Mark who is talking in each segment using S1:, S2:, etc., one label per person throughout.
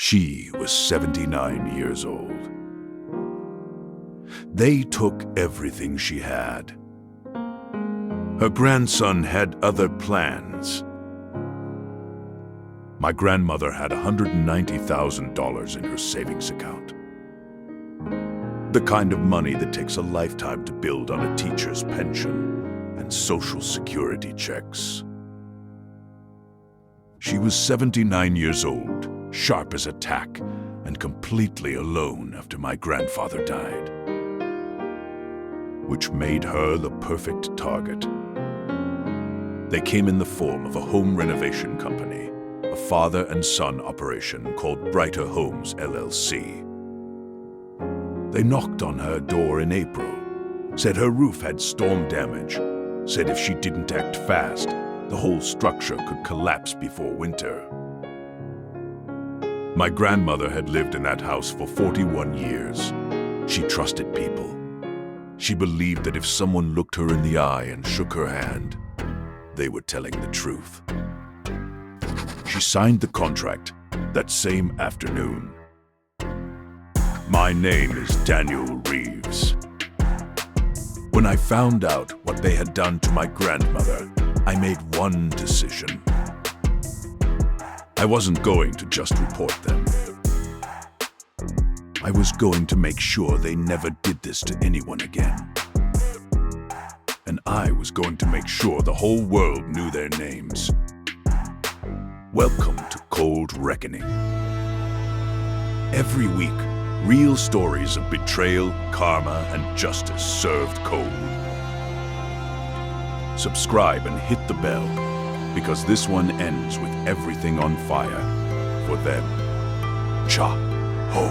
S1: She was 79 years old. They took everything she had. Her grandson had other plans. My grandmother had $190,000 in her savings account. The kind of money that takes a lifetime to build on a teacher's pension and Social Security checks. She was 79 years old, sharp as a tack, and completely alone after my grandfather died, which made her the perfect target. They came in the form of a home renovation company, a father and son operation called Brighter Homes, LLC. They knocked on her door in April, said her roof had storm damage, said if she didn't act fast, the whole structure could collapse before winter. My grandmother had lived in that house for 41 years. She trusted people. She believed that if someone looked her in the eye and shook her hand, they were telling the truth. She signed the contract that same afternoon. My name is Daniel Reeves. When I found out what they had done to my grandmother, I made one decision. I wasn't going to just report them. I was going to make sure they never did this to anyone again. And I was going to make sure the whole world knew their names. Welcome to Cold Reckoning. Every week, real stories of betrayal, karma, and justice served cold. Subscribe and hit the bell, because this one ends with everything on fire for them. Cha-ho.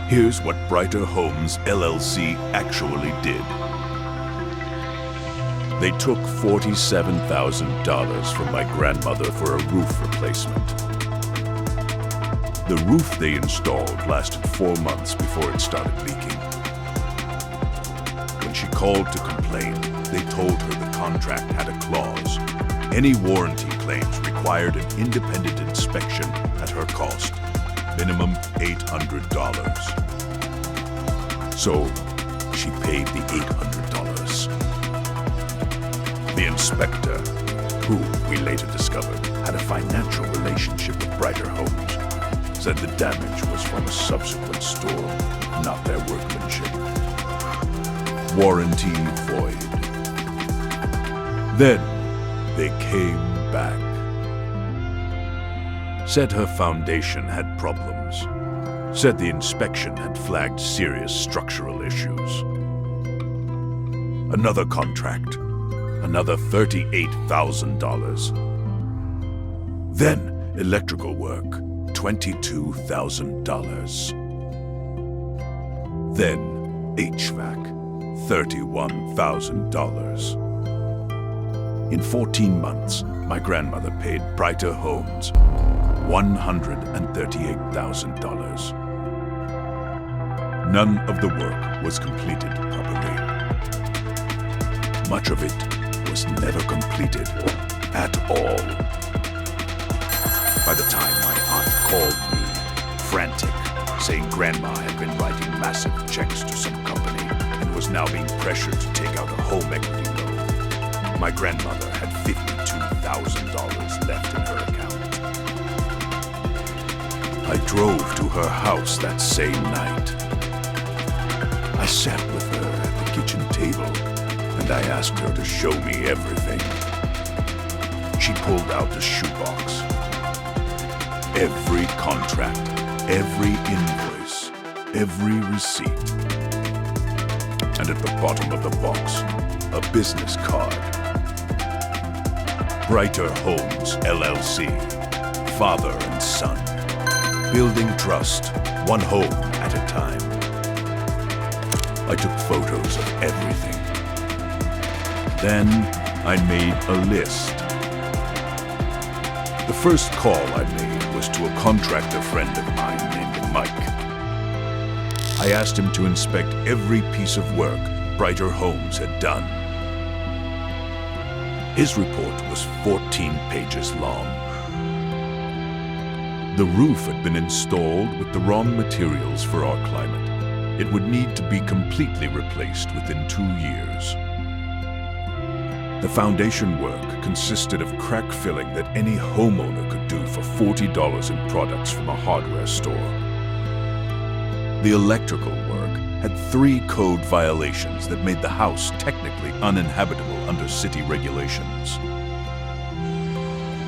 S1: Here's what Brighter Homes, LLC actually did. They took $47,000 from my grandmother for a roof replacement. The roof they installed lasted 4 months before it started leaking. When she called to complain, they told her the contract had a clause. Any warranty claims required an independent inspection at her cost, minimum $800. So she paid the $800. The inspector, who we later discovered had a financial relationship with Brighter Homes, said the damage was from a subsequent storm, not their workmanship. Warranty void. Then they came back. Said her foundation had problems. Said the inspection had flagged serious structural issues. Another contract. Another $38,000. Then electrical work, $22,000. Then HVAC, $31,000. In 14 months, my grandmother paid Brighter Homes $138,000. None of the work was completed properly. Much of it was never completed at all. By the time my aunt called me, frantic, saying Grandma had been writing massive checks to some company and was now being pressured to take out a home equity loan, my grandmother had $52,000 left in her account. I drove to her house that same night. I sat with her at the kitchen table, and I asked her to show me everything. She pulled out a shoebox. Every contract, every invoice, every receipt. And at the bottom of the box, a business card. Brighter Homes, LLC. Father and son. Building trust, one home at a time. I took photos of everything. Then I made a list. The first call I made was to a contractor friend of mine named Mike. I asked him to inspect every piece of work Brighter Homes had done. His report was 14 pages long. The roof had been installed with the wrong materials for our climate. It would need to be completely replaced within 2 years. The foundation work consisted of crack filling that any homeowner could do for $40 in products from a hardware store. The electrical work had 3 code violations that made the house technically uninhabitable under city regulations.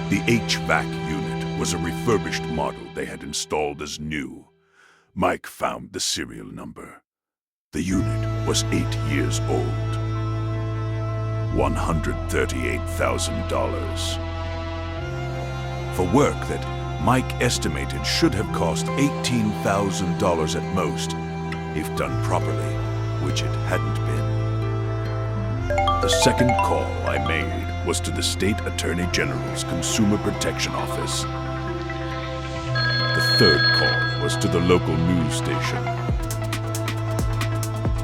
S1: The HVAC unit was a refurbished model they had installed as new. Mike found the serial number. The unit was 8 years old. $138,000. For work that Mike estimated should have cost $18,000 at most, if done properly, which it hadn't been. The second call I made was to the State Attorney General's Consumer Protection Office. The third call was to the local news station.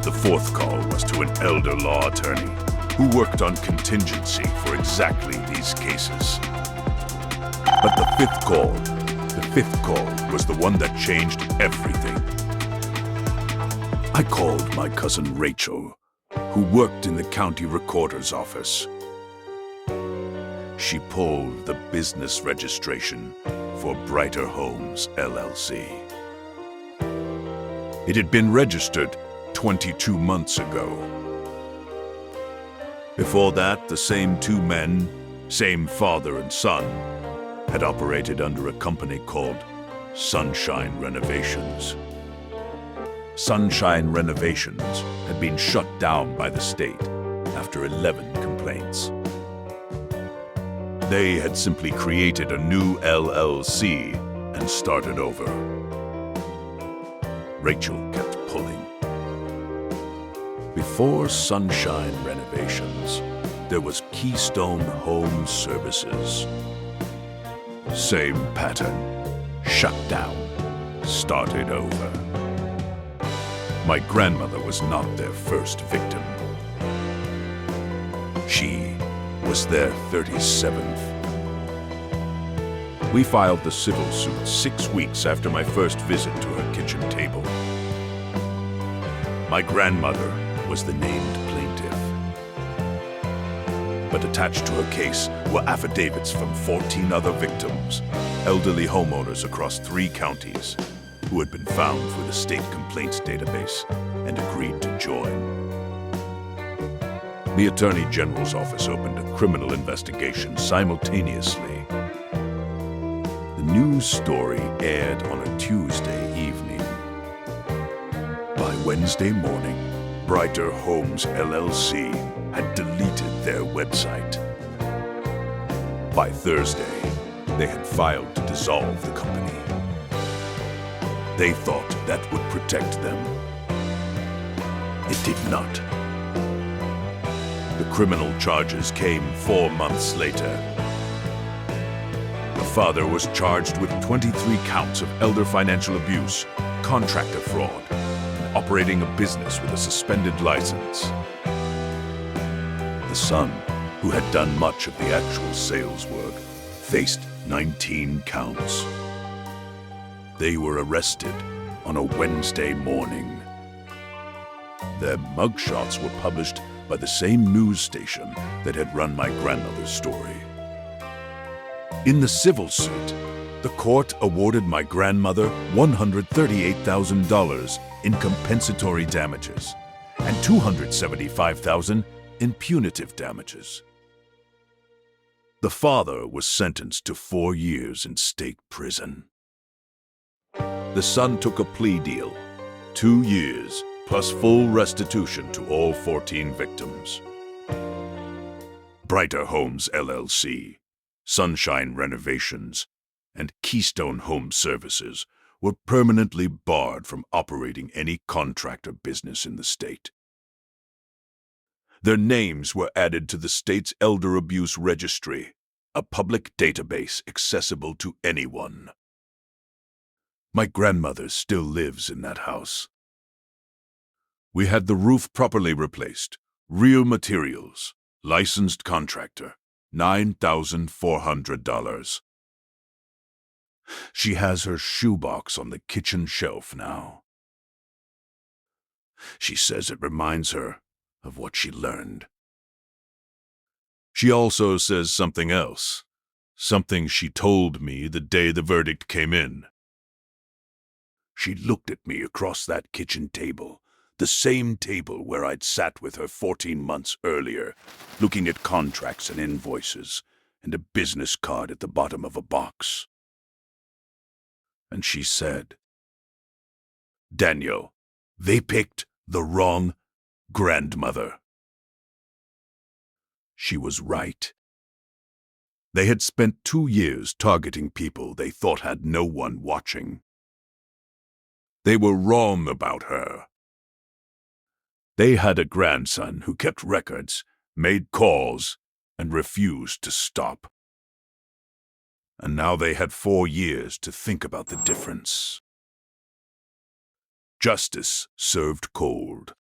S1: The fourth call was to an elder law attorney who worked on contingency for exactly these cases. But the fifth call was the one that changed everything. I called my cousin Rachel, who worked in the county recorder's office. She pulled the business registration for Brighter Homes, LLC. It had been registered 22 months ago. Before that, the same 2 men, same father and son, had operated under a company called Sunshine Renovations. Sunshine Renovations had been shut down by the state after 11 complaints. They had simply created a new LLC and started over. Rachel kept pulling. Before Sunshine Renovations, there was Keystone Home Services. Same pattern. Shut down. Started over. My grandmother was not their first victim. She was their 37th. We filed the civil suit 6 weeks after my first visit to her kitchen table. My grandmother was the named plaintiff. But attached to her case were affidavits from 14 other victims, elderly homeowners across 3 counties, who had been found through the state complaints database and agreed to join. The Attorney General's office opened a criminal investigation simultaneously. The news story aired on a Tuesday evening. By Wednesday morning, Brighter Homes LLC had deleted their website. By Thursday, they had filed to dissolve the company. They thought that would protect them. It did not. The criminal charges came 4 months later. The father was charged with 23 counts of elder financial abuse, contractor fraud, and operating a business with a suspended license. The son, who had done much of the actual sales work, faced 19 counts. They were arrested on a Wednesday morning. Their mugshots were published by the same news station that had run my grandmother's story. In the civil suit, the court awarded my grandmother $138,000 in compensatory damages and $275,000 in punitive damages. The father was sentenced to 4 years in state prison. The son took a plea deal, 2 years plus full restitution to all 14 victims. Brighter Homes LLC, Sunshine Renovations, and Keystone Home Services were permanently barred from operating any contractor business in the state. Their names were added to the state's Elder Abuse Registry, a public database accessible to anyone. My grandmother still lives in that house. We had the roof properly replaced, real materials, licensed contractor, $9,400. She has her shoebox on the kitchen shelf now. She says it reminds her of what she learned. She also says something else, something she told me the day the verdict came in. She looked at me across that kitchen table, the same table where I'd sat with her 14 months earlier, looking at contracts and invoices and a business card at the bottom of a box. And she said, "Daniel, they picked the wrong grandmother." She was right. They had spent 2 years targeting people they thought had no one watching. They were wrong about her. They had a grandson who kept records, made calls, and refused to stop. And now they had 4 years to think about the difference. Justice served cold.